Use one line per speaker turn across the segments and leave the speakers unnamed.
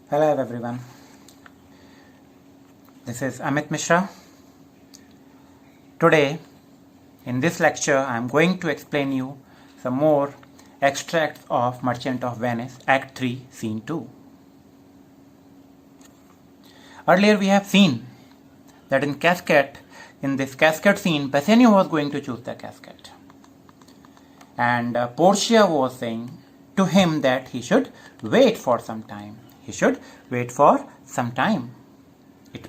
Hello everyone. This is Amit Mishra. Today, in this lecture, I am going to explain you some more extracts of Merchant of Venice, Act 3, Scene 2. Earlier we have seen that in this casket scene, Bassanio was going to choose the casket. And Portia was saying to him that he should wait for some time. It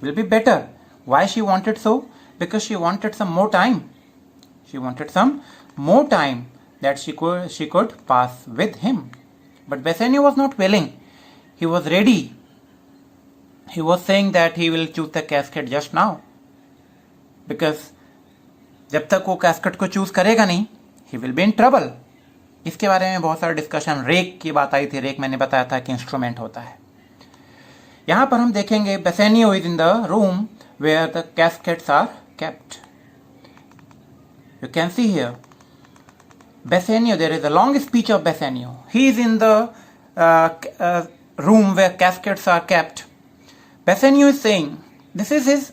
will be better. Why she wanted so? Because she wanted some more time. That she could pass with him. But Bassanio was not willing. He was ready. He was saying that he will choose the casket just now. Because जब तक वो casket को choose करेगा नहीं, he will be in trouble. इसके बारे में बहुत सारा डिस्कशन, रेक की बात आई थी. रेक मैंने बताया था कि इंस्ट्रूमेंट होता है. यहां पर हम देखेंगे Bassanio is in the room where the caskets are kept. You can see here Bassanio, there is a long speech of Bassanio. He is in the room where caskets are kept. Bassanio is saying, this is his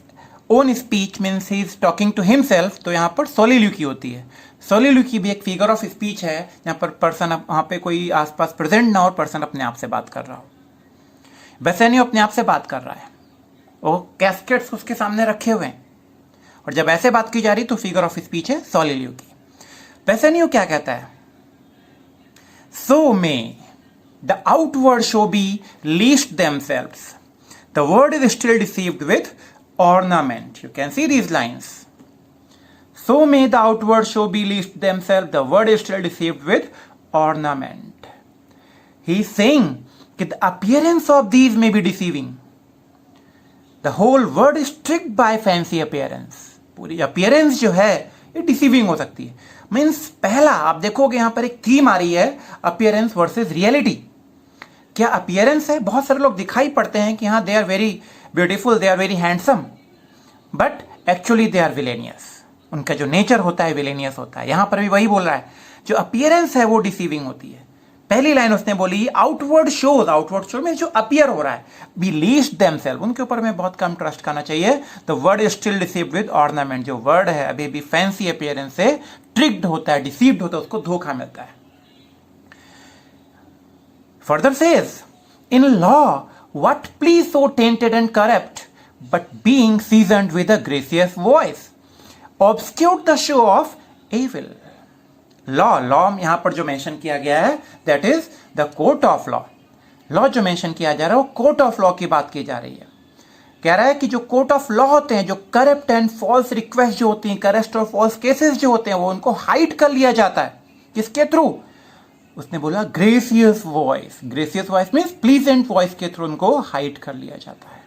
own speech, means he is talking to himself. तो यहाँ पर soliloquy होती है. Soliloquy भी एक figure of speech है जहाँ पर पर्सन, वहाँ पे कोई आसपास प्रेजेंट ना और पर्सन अपने आप से बात कर रहा हो. Bassanio अपने आप से बात कर रहा है. वो कैस्केट्स उसके सामने रखे हुए हैं और जब ऐसे बात की जा रही तो फिगर ऑफ स्पीच है soliloquy. Bassanio क्या कहता है? So may the outward show be least themselves. The word is still deceived with ornament. You can see these lines. So may the outward show be least themselves. The word is still deceived with ornament. He is saying that the appearance of these may be deceiving. The whole word is tricked by fancy appearance. पूरी appearance जो है ये deceiving हो सकती है. Means पहला आप देखोगे यहां पर एक थीम आ रही है, appearance versus reality. क्या appearance है? बहुत सारे लोग दिखाई पड़ते हैं कि हाँ they are very beautiful, they are very handsome, but actually they are villainous. उनका जो नेचर होता है villainous होता है. यहां पर भी वही बोल रहा है, जो appearance है वो deceiving होती है. पहली लाइन उसने बोली आउटवर्ड शो में जो अपीयर हो रहा है, बी लीस्ट देमसेल्फ, उनके ऊपर में बहुत कम ट्रस्ट करना चाहिए. The word is still deceived with ornament. जो वर्ड है अभी भी फैंसी अपीयरेंस से ट्रिक्ड होता है, डिसीव्ड होता है, उसको धोखा मिलता है. Further says in law what plea so tainted and corrupt but being seasoned with a gracious voice obscures the show of evil. Law यहां पर जो मेंशन किया गया है that is the court of law. Law जो mention किया जा रहा है वो कोर्ट ऑफ लॉ की बात की जा रही है. कह रहा है कि जो कोर्ट ऑफ लॉ होते हैं, जो करप्ट एंड फॉल्स रिक्वेस्ट जो होती हैं, करप्ट और फॉल्स केसेस जो होते हैं, वो उनको हाइड कर लिया जाता है. किसके थ्रू? उसने बोला gracious voice. Gracious voice means pleasant voice के थ्रू उनको हाइड कर लिया जाता है.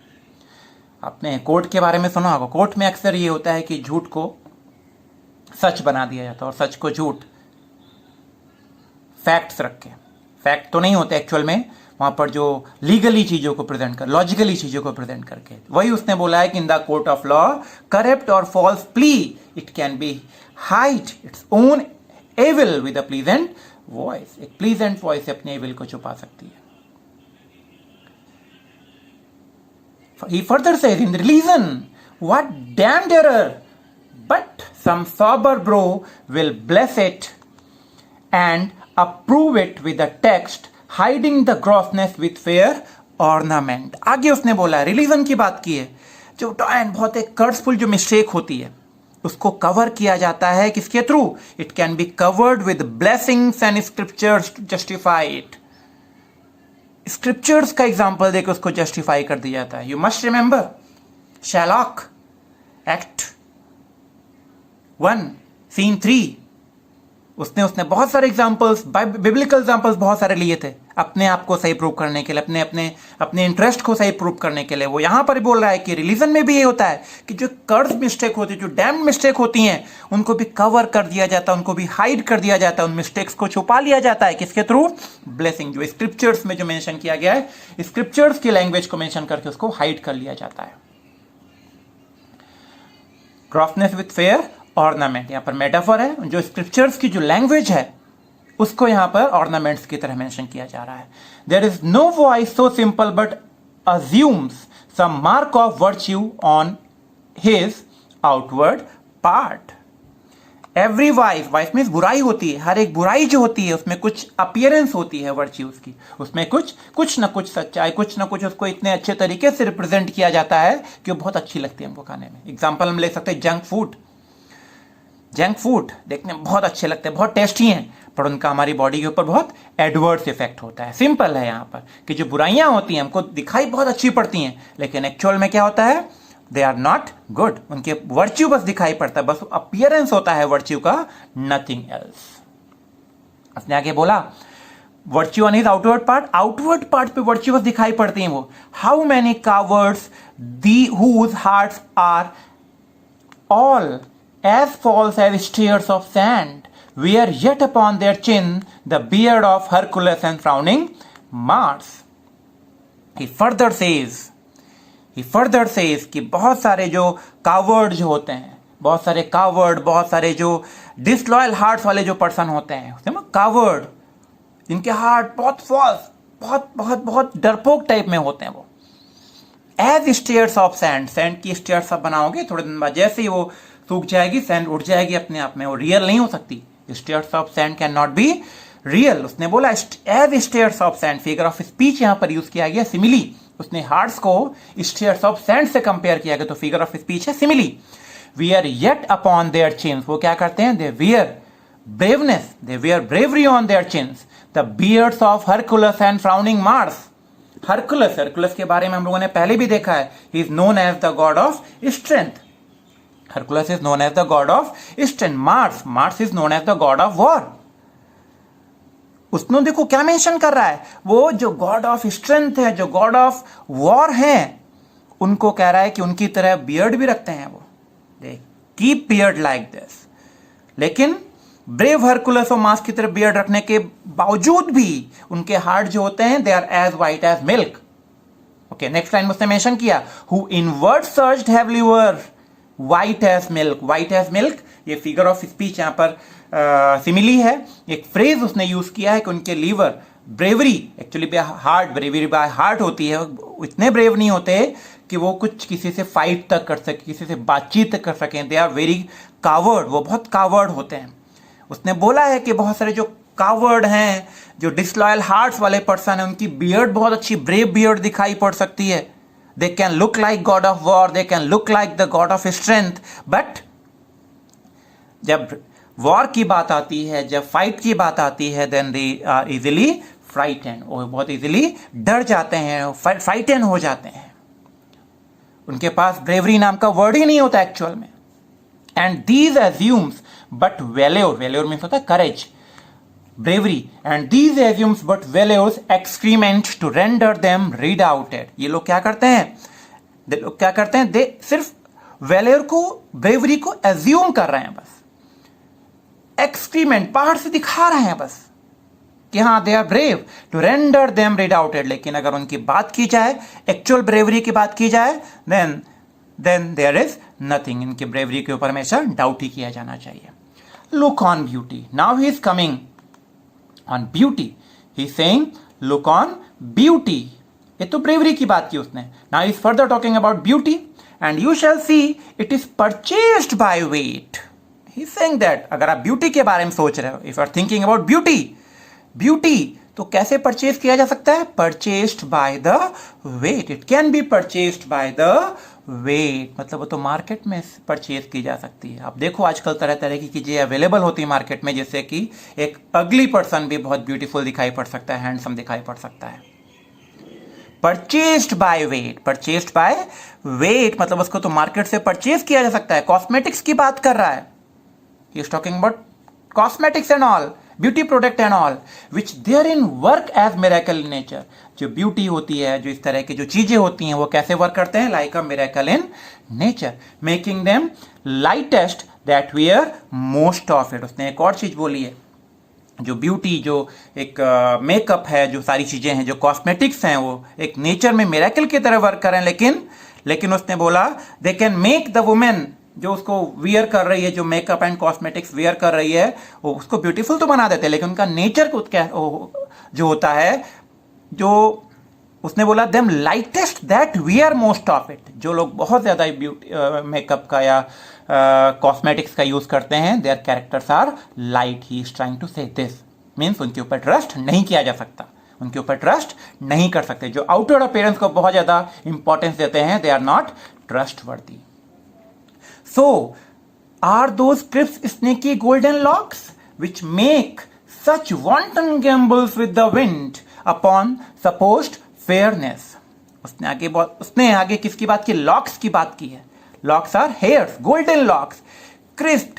आपने कोर्ट के बारे में सुना होगा. कोर्ट में अक्सर ये होता है कि झूठ को सच बना दिया जाता है और सच को झूठ. फैक्ट्स रख के, फैक्ट तो नहीं होते एक्चुअल में, वहां पर जो लीगली चीजों को प्रेजेंट कर, लॉजिकली चीजों को प्रेजेंट करके, वही उसने बोला है कि in the court of law corrupt और false plea it can be hide its own evil with a pleasant voice. एक प्लीजेंट वॉइस अपने एविल को छुपा सकती है. He further says in religion what damned error, but some sober bro will bless it and approve it with the text hiding the grossness with fair ornament. आगे उसने बोला religion की बात की है, जो बहुत एक कर्सफुल जो मिस्टेक होती है उसको कवर किया जाता है किसके through? It can be covered with blessings and scriptures to justify it. Scriptures का एग्जांपल देकर उसको जस्टिफाई कर दिया जाता है. You must remember Shylock act 1 scene 3. उसने बहुत सारे एग्जांपल्स, बिब्लिकल एग्जांपल्स बहुत सारे लिए थे अपने आप को सही प्रूव करने के लिए, अपने इंटरेस्ट को सही प्रूव करने के लिए. वो यहां पर बोल रहा है कि रिलीजन में भी ये होता है कि जो कर्स मिस्टेक होती है, जो डैम्ड मिस्टेक होती हैं, उनको भी कवर कर दिया जाता है, उनको भी हाइड कर दिया जाता है, उन मिस्टेक्स को छुपा लिया जाता है. किसके थ्रू? ब्लेसिंग. जो स्क्रिप्चर्स में जो मेंशन किया गया है, स्क्रिप्चर्स की लैंग्वेज को मेंशन करके उसको हाइड कर लिया जाता है. क्रॉसनेस विथ फेयर ऑर्नामेंट, यहां पर मेटाफर है. जो स्क्रिप्चर्स की जो लैंग्वेज है उसको यहां पर ऑर्नामेंट्स की तरह मेंशन किया जा रहा है. There is no voice so simple but assumes some mark of virtue on his outward part. Every vice, vice means बुराई होती है, हर एक बुराई जो होती है उसमें कुछ अपीयरेंस होती है वर्च्यूज की, उसमें कुछ ना कुछ सच्चाई, कुछ ना कुछ उसको इतने अच्छे तरीके से रिप्रेजेंट किया जाता है कि वो बहुत अच्छी लगती है हमको खाने में. एग्जाम्पल हम ले सकते हैं जंक फूड देखने में बहुत अच्छे लगते हैं, बहुत टेस्टी हैं, पर उनका हमारी बॉडी के ऊपर बहुत एडवर्स इफेक्ट होता है. सिंपल है यहाँ पर कि जो बुराइयां होती हैं हमको दिखाई बहुत अच्छी पड़ती हैं, लेकिन एक्चुअल में क्या होता है, दे आर नॉट गुड. उनके वर्च्यू बस दिखाई पड़ता है, बस अपीयरेंस होता है वर्च्यू का, नथिंग एल्स. उसने आगे बोला virtue on his outward part पे वर्च्यू बस दिखाई पड़ती हैं वो. How many cowards the whose hearts are all as false as stairs of sand, wear yet upon their chin the beard of Hercules and frowning Mars. He further says कि बहुत सारे जो कावर्ड जो होते हैं, बहुत सारे जो डिसलॉयल हार्ट्स वाले जो पर्सन होते हैं, कावर्ड, जिनके हार्ट बहुत फॉल्स, बहुत डरपोक टाइप में होते हैं, वो एज स्टेयर्स ऑफ सैंड की स्टेयर्स आप बनाओगे, थोड़े दिन बाद जैसे ही वो सूख जाएगी, सैंड उड़ जाएगी अपने आप में, वो रियल नहीं हो सकती. Stairs of sand can not be real. उसने बोला as stairs of sand, figure of speech यहां पर यूज किया गया, सिमिली. उसने हार्ट्स को स्टेयर्स ऑफ सैंड से कंपेयर किया गया, तो फिगर ऑफ स्पीच है simile. Wear yet upon their chins, वो क्या करते हैं, they wear bravery on their chins the beards of Hercules and frowning Mars. Hercules के बारे में हम लोगों ने पहले भी देखा है, he is known as the god of strength. Hercules is known as the god of strength. Mars is known as the god of war. उसने देखो क्या मेंशन कर रहा है, वो जो गॉड ऑफ स्ट्रेंथ है, जो गॉड ऑफ वॉर है, उनको कह रहा है कि उनकी तरह बियर्ड भी रखते हैं वो, they keep beard like this. लेकिन ब्रेव हरकुलस और मार्स की तरह बियर्ड रखने के बावजूद भी उनके हार्ट जो होते हैं, they are as white as milk. Okay, next line उसने मेंशन किया, who inward searched have liver white as milk. ये फिगर ऑफ स्पीच यहां पर सिमिली है. एक फ्रेज उसने यूज किया है कि उनके liver bravery, actually bravery by heart होती है, इतने ब्रेव नहीं होते कि वो कुछ किसी से फाइट तक कर सके, किसी से बातचीत तक कर सकें. दे आर वेरी कावर्ड, वो बहुत कावर्ड होते हैं. उसने बोला है कि बहुत सारे जो कावर्ड हैं, जो डिसलॉयल हार्ट्स वाले पर्सन है, उनकी बियर्ड बहुत अच्छी ब्रेव बियर्ड दिखाई पड़ सकती है. They can look like God of war, they can look like the God of strength, but जब वॉर की बात आती है, जब फाइट की बात आती है, then they are easily frightened. वो बहुत इजीली डर जाते हैं, फ्राइटन हो जाते हैं. उनके पास ब्रेवरी नाम का वर्ड ही नहीं होता एक्चुअल में. And these assumes but valor means होता है करेज, bravery, and these assumes but values excrement to render them redoubted. ये लोग क्या करते हैं, दे सिर्फ वेल्योर को, ब्रेवरी को एज्यूम कर रहे हैं, बस एक्सक्रीमेंट बाहर से दिखा रहे हैं बस कि हाँ they are brave, to render them redoubted. लेकिन अगर उनकी बात की जाए, एक्चुअल ब्रेवरी की बात की जाए, देन देयर इज नथिंग. इनकी ब्रेवरी के ऊपर हमेशा डाउट ही किया जाना चाहिए. Look on beauty. Now he is coming on beauty. He's saying look on beauty. ये तो bravery की बात की उसने. Now he's further talking about beauty, and you shall see it is purchased by weight. He's saying that अगर आप beauty के बारे में सोच रहे हो, if you are thinking about beauty तो कैसे परचेज किया जा सकता है, purchased by the weight. It can be purchased by the weight, मतलब वो तो मार्केट में परचेज की जा सकती है. आप देखो आजकल तरह तरह की चीजें अवेलेबल होती है मार्केट में, जैसे कि एक अगली पर्सन भी बहुत ब्यूटीफुल दिखाई पड़ सकता है, हैंडसम दिखाई पड़ सकता है. परचेस्ड बाय वेट मतलब उसको तो मार्केट से परचेज किया जा सकता है. कॉस्मेटिक्स की बात कर रहा है, he is talking about cosmetics and all, beauty product and all, which there in work as miracle in nature. जो ब्यूटी होती है, जो इस तरह की जो चीजें होती हैं, वो कैसे वर्क करते हैं, like a miracle in nature, making them lightest that we are most of it. उसने एक और चीज बोली है, जो ब्यूटी, जो एक मेकअप है, जो सारी चीजें हैं, जो कॉस्मेटिक्स हैं, वो एक नेचर में मिरेकल की तरह वर्क करें. लेकिन उसने बोला they can make the women, जो उसको वियर कर रही है, जो मेकअप एंड कॉस्मेटिक्स वियर कर रही है, वो उसको ब्यूटीफुल तो बना देते हैं, लेकिन उनका नेचर को क्या जो होता है, जो उसने बोला them lightest that we are most of it. जो लोग बहुत ज़्यादा ब्यूटी मेकअप का या कॉस्मेटिक्स का यूज़ करते हैं, their characters are light. He is trying to say this means उनके ऊपर ट्रस्ट नहीं किया जा सकता, उनके ऊपर ट्रस्ट नहीं कर सकते। जो आउटवर्ड अपीयरेंस को बहुत ज़्यादा इंपॉर्टेंस देते हैं, they are not trustworthy. So are those crisped snaky golden locks which make such wanton gambles with the wind upon supposed fairness। उसने आगे किसकी बात की? लॉक्स की बात की है। Locks are hairs, golden locks, crisp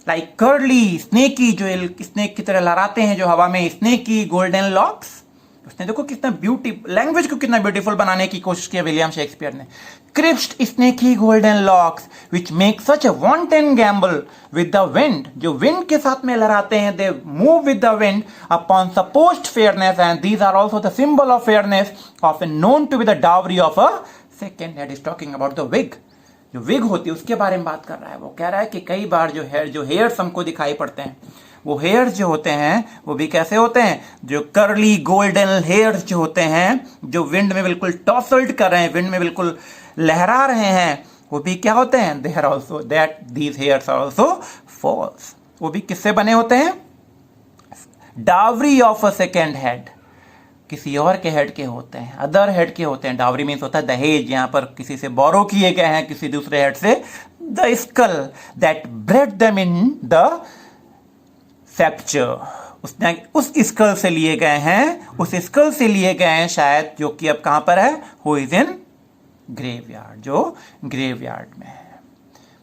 like curly, snaky, जो स्नेक की तरह लहराते हैं जो हवा में, स्नेकी गोल्डन लॉक्स। उसने देखो कितना ब्यूटी, लैंग्वेज को कितना ब्यूटीफुल बनाने की कोशिश की विलियम शेक्सपियर ने। Crisped snaky golden locks which make such a wanton gamble with the wind, जो विंड के साथ में लहराते हैं, they move with the wind upon supposed fairness and these are also the symbol of fairness often known to be the dowry of a second head। is talking about the wig। जो wig होती है उसके बारे में बात कर रहा है। वो कह रहा है कि कई बार जो हेयर्स हमको दिखाई पड़ते हैं, वो हेयर्स जो होते हैं वो भी कैसे होते हैं? जो कर्ली गोल्डन हेयर्स जो होते हैं, जो विंड में बिल्कुल टॉसल्ड कर रहे हैं, विंड में बिल्कुल लहरा रहे हैं, वो भी क्या होते हैं? They are also that these hairs are also false. वो भी किससे बने होते हैं? Dowry of a second head, किसी और के हेड के होते हैं, अदर हेड के होते हैं। डावरी मीन्स होता है दहेज, यहां पर किसी से बोरो किए गए हैं, किसी दूसरे हेड से। The skull that bred them in the sepulchre, उसने उस स्कल से लिए गए हैं, उस स्कल से लिए गए हैं शायद, जो कि अब कहां पर है? हु इज इन ग्रेवयार्ड, जो ग्रेवयार्ड में है।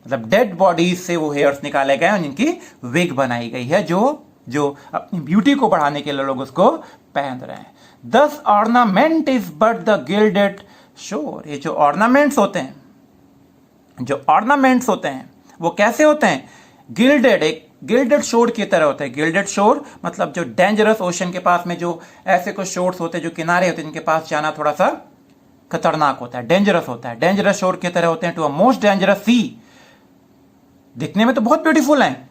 मतलब डेड बॉडीज से वो हेयर्स निकाले गए हैं, जिनकी विग बनाई गई है, जो अपनी ब्यूटी को बढ़ाने के लिए लोग उसको पहन रहे हैं। दस ornament is but the gilded शोर। ये जो ऑर्नामेंट्स होते हैं, जो ऑर्नामेंट्स होते हैं वो कैसे होते हैं? गिल्डेड, एक गिल्डेड शोर की तरह होता है। गिल्डेड शोर मतलब जो डेंजरस ओशन के पास में जो ऐसे कुछ शोर्स होते हैं, जो किनारे होते हैं, जिनके पास जाना थोड़ा सा खतरनाक होता है, डेंजरस होता है, डेंजरस शोर की तरह होते हैं। टू अ मोस्ट डेंजरस सी। दिखने में तो बहुत ब्यूटीफुल हैं,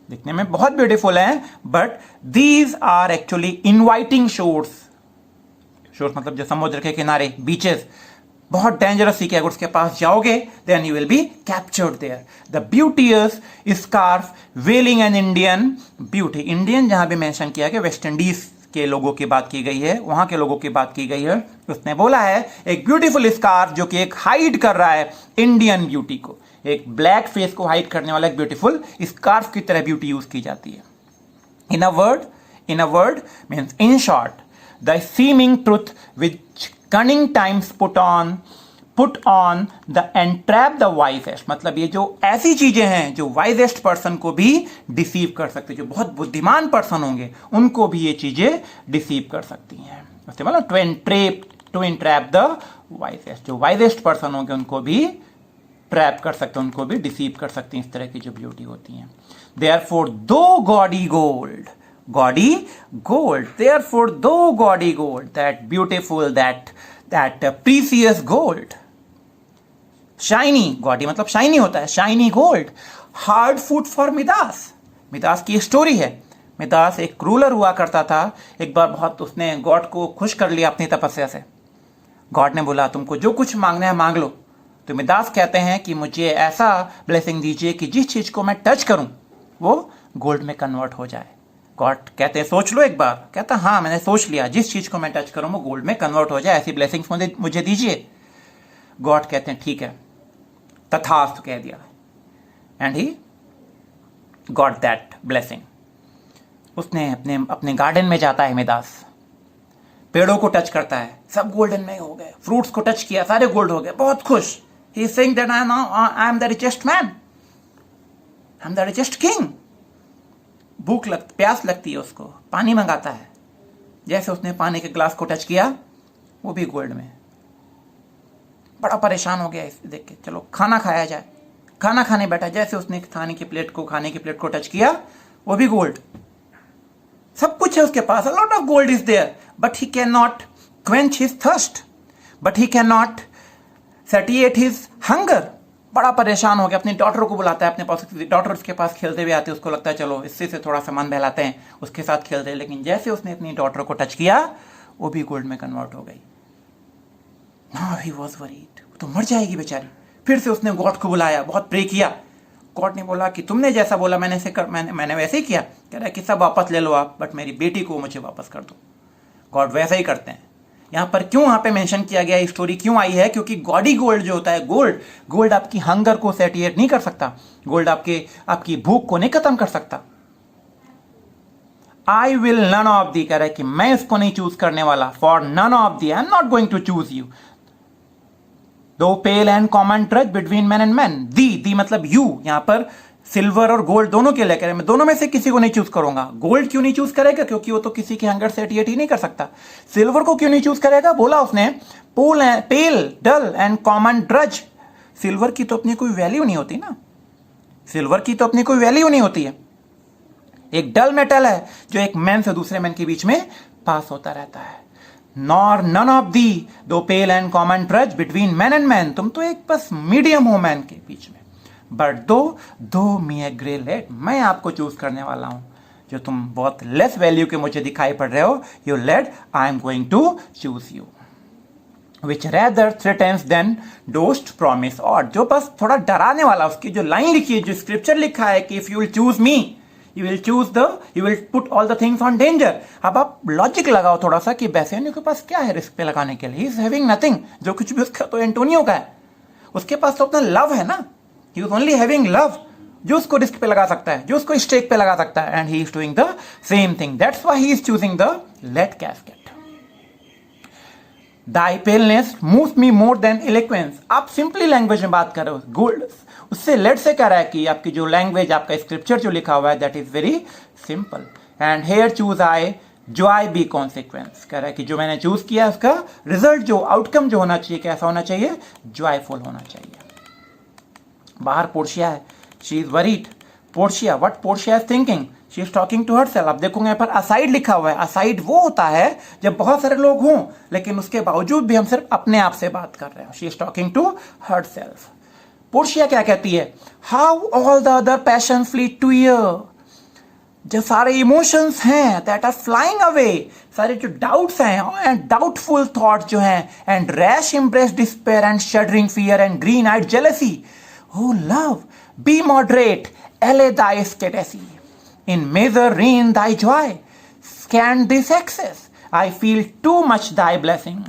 दिखने में बहुत ब्यूटीफुल हैं, but these are actually inviting shores. Shores मतलब जो समुद्र के किनारे, बीचेस, बहुत डेंजरस सी के अगर उसके पास जाओगे then you will be captured there. The beauteous scarf veiling an Indian beauty. Indian जहां भी मेंशन किया गया, वेस्ट इंडीज के लोगों की बात की गई है, वहां के लोगों की बात की गई है। उसने बोला है एक ब्यूटीफुल स्कार्फ जो कि एक हाइड कर रहा है इंडियन ब्यूटी को, एक ब्लैक फेस को हाइड करने वाला एक ब्यूटीफुल स्कार्फ की तरह ब्यूटी यूज की जाती है। In a word means in short, the seeming truth which cunning times put on the entrap the wisest। मतलब ये जो ऐसी चीजें हैं जो वाइजेस्ट पर्सन को भी डिसीव कर सकती है, जो बहुत बुद्धिमान पर्सन होंगे उनको भी ये चीजें डिसीव कर सकती हैं। मतलब टू entrap the wisest, जो वाइजेस्ट पर्सन होंगे उनको भी ट्रैप कर सकते हैं, उनको भी डिसीव कर सकती हैं इस तरह की जो ब्यूटी होती हैं। Therefore though gaudy gold, therefore though gaudy gold, that beautiful, that precious gold, shiny, gaudy मतलब शाइनी होता है, shiny gold, hard food for Midas. Midas की स्टोरी है। मिदास एक रूलर हुआ करता था, एक बार बहुत उसने गॉड को खुश कर लिया अपनी तपस्या से। गॉड ने बोला तुमको जो कुछ मांगना है मांग लो। तो मिदास कहते हैं कि मुझे ऐसा ब्लेसिंग दीजिए कि जिस चीज को मैं टच करूं वो गोल्ड में कन्वर्ट हो जाए। गॉड कहते हैं सोच लो एक बार। कहता हाँ मैंने सोच लिया, जिस चीज को मैं टच करूं वो गोल्ड में कन्वर्ट हो जाए, ऐसी ब्लेसिंग्स मुझे दीजिए। गॉड कहते हैं ठीक है, तथास्तु कह दिया, and he got that blessing. उसने अपने गार्डन में जाता है मिदास, पेड़ों को टच करता है, सब गोल्डन में हो गए। फ्रूट्स को टच किया, सारे गोल्ड हो गए, बहुत खुश। He is saying that I am the richest man, I am the richest king. प्यास लगती है उसको, पानी मंगाता है। जैसे उसने पानी के ग्लास को टच किया वो भी गोल्ड में। बड़ा परेशान हो गया इसे देख के। चलो खाना खाया जाए। खाना खाने बैठा, जैसे उसने खाने की प्लेट को टच किया वो भी गोल्ड। सब कुछ है उसके पास, a lot of gold is there, but he cannot quench his thirst, but he cannot satiate his hunger। बड़ा परेशान हो गया, अपनी डॉटर को बुलाता है अपने पास। डॉटर उसके पास खेलते हुए आती है, उसको लगता है चलो इससे थोड़ा सा मन बहलाते हैं, उसके साथ खेलते हैं। लेकिन जैसे उसने अपनी डॉटर को टच किया वो भी गोल्ड में कन्वर्ट हो गई। नाउ ही वाज वरीड, तो मर जाएगी बेचारी। फिर से उसने गॉड को बुलाया, बहुत प्रे किया। गॉड ने बोला कि तुमने जैसा बोला मैंने वैसे ही किया। कह रहा है कि सब वापस ले लो आप, बट मेरी बेटी को मुझे वापस कर दो। गॉड वैसा ही करते हैं। यहाँ पर क्यों यहाँ पे मेंशन किया गया, स्टोरी क्यों आई है, क्योंकि गॉडी गोल्ड जो होता है, गोल्ड आपकी हंगर को सैटिस्फाई नहीं कर सकता। गोल्ड आपकी भूख को नहीं खत्म कर सकता। I will none of thee, कह रहा है कि मैं इसको नहीं चूज करने वाला। For none of thee I am not going to choose you. Thou pale and common drudge between man and man. Thee मतलब यू, यहां पर सिल्वर और गोल्ड दोनों के लिए कह रहे हैं, मैं दोनों में से किसी को नहीं चूज करूंगा। गोल्ड क्यों नहीं चूज करेगा, क्योंकि वो तो किसी की हंगर सैटिस्फाई नहीं कर सकता। सिल्वर को क्यों नहीं चूज करेगा, बोला उसने पेल डल एंड कॉमन ड्रज। सिल्वर की तो अपनी कोई वैल्यू नहीं होती ना, सिल्वर की तो अपनी कोई वैल्यू नहीं होती है। एक डल मेटल है जो एक मैन से दूसरे मैन के बीच में पास होता रहता है। नॉर नन ऑफ दी, दो pale and common drudge between man and man, तुम तो एक बस मीडियम हो मैन के बीच में। बट दो मी ए ग्रे लेड, मैं आपको चूज करने वाला हूं। जो तुम बहुत लेस वैल्यू के मुझे दिखाई पड़ रहे हो, you lead, I am going to choose you. Which rather threatens than dost promise, और जो बस थोड़ा डराने वाला, उसकी जो लाइन लिखी है, जो स्क्रिप्चर लिखा है कि if you will choose me, you will put all the things on danger। अब आप लॉजिक लगाओ थोड़ा सा कि बेसेनियो के पास क्या है रिस्क पे लगाने के लिए। he is having nothing, जो कुछ भी उसका तो एंटोनियो का है। उसके पास तो अपना लव है ना, he was only having love, जो उसको रिस्क पे लगा सकता है, जो उसको स्टेक पे लगा सकता है। and he is doing the same thing, that's why he is choosing the lead casket। Thy paleness moves me more than eloquence। आप सिंपली लैंग्वेज में बात कर रहे हो, गोल्ड उससे लेट से कह रहा है कि आपकी जो लैंग्वेज, आपका स्क्रिप्चर जो लिखा हुआ है, that is very simple. And here choose I joy be consequence, कह रहा है कि जो मैंने चूज किया उसका रिजल्ट, जो आउटकम जो होना चाहिए, कैसा होना चाहिए, जॉयफुल होना चाहिए। बाहर पोर्शिया है, she is worried. Portia, what Portia is thinking, she is talking to herself. आप देखोगे यहाँ पर असाइड लिखा हुआ है। असाइड वो होता है जब बहुत सारे लोग हों, लेकिन उसके बावजूद भी हम सिर्फ अपने आप से बात कर रहे हैं। She is talking to herself. Portia क्या कहती है, how all the other passion fleet to air, जो सारे इमोशंस हैं दैट आर फ्लाइंग अवे, सारे जो डाउट्स हैं एंड डाउटफुल थॉट्स जो हैं, and rash embraced despair and shuddering fear and green eyed jealousy, O love be moderate allay thy ecstasy, in measure rain thy joy, scant this excess, I feel too much thy blessing,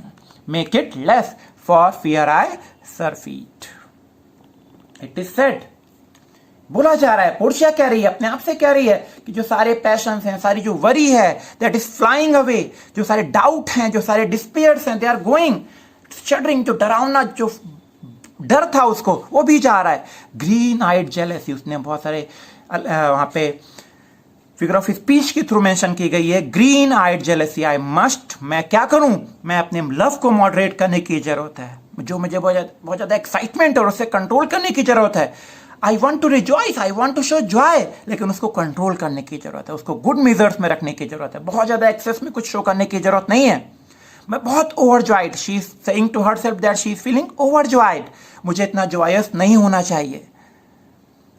make it less for fear I surfeit. It is said, बोला जा रहा है, Portia कह रही है, अपने आप से कह रही है कि जो सारे पैशंस हैं, सारी जो वरी है, दैट इज फ्लाइंग अवे, जो सारे डाउट हैं, जो सारे डिस्पेयर्स हैं, दे आर गोइंग, शडरिंग, जो डरावना जो डर था उसको, वो भी जा रहा है। ग्रीन आइड जेलेसी, उसने बहुत सारे वहां पे फिगर ऑफ स्पीच के थ्रू मेंशन की गई है। Green eyed jealousy, I must, मैं क्या करूं, मैं अपने लव को मॉडरेट करने की जरूरत है। जो मुझे बहुत ज्यादा एक्साइटमेंट और उससे कंट्रोल करने की जरूरत है। I want to rejoice, I want to show joy, लेकिन उसको कंट्रोल करने की जरूरत है, उसको गुड मेजर्स में रखने की जरूरत है। बहुत ज्यादा एक्सेस में कुछ शो करने की जरूरत नहीं है। मैं बहुत overjoyed, she is saying to herself that she is feeling overjoyed, मुझे इतना जॉयस नहीं होना चाहिए।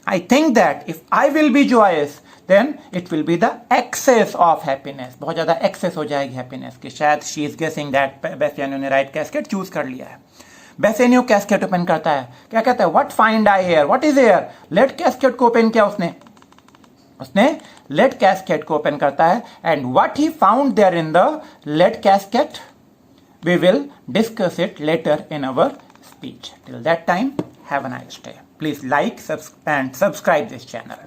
I think that if I will be joyous then it will be the excess of happiness, बहुत ज्यादा एक्सेस हो जाएगी हैप्पीनेस की। शायद she is guessing that Bassanio ने राइट कैस्केट चूज कर लिया है। बेसेनियो कैस्केट ओपन करता है, क्या कहता है, what find I here, what is here. Lead casket को ओपन किया उसने लेड कैस्केट को ओपन करता है, and what he found there in the lead casket we will discuss it later in our speech. Till that time, have a nice day. Please like and subscribe this channel.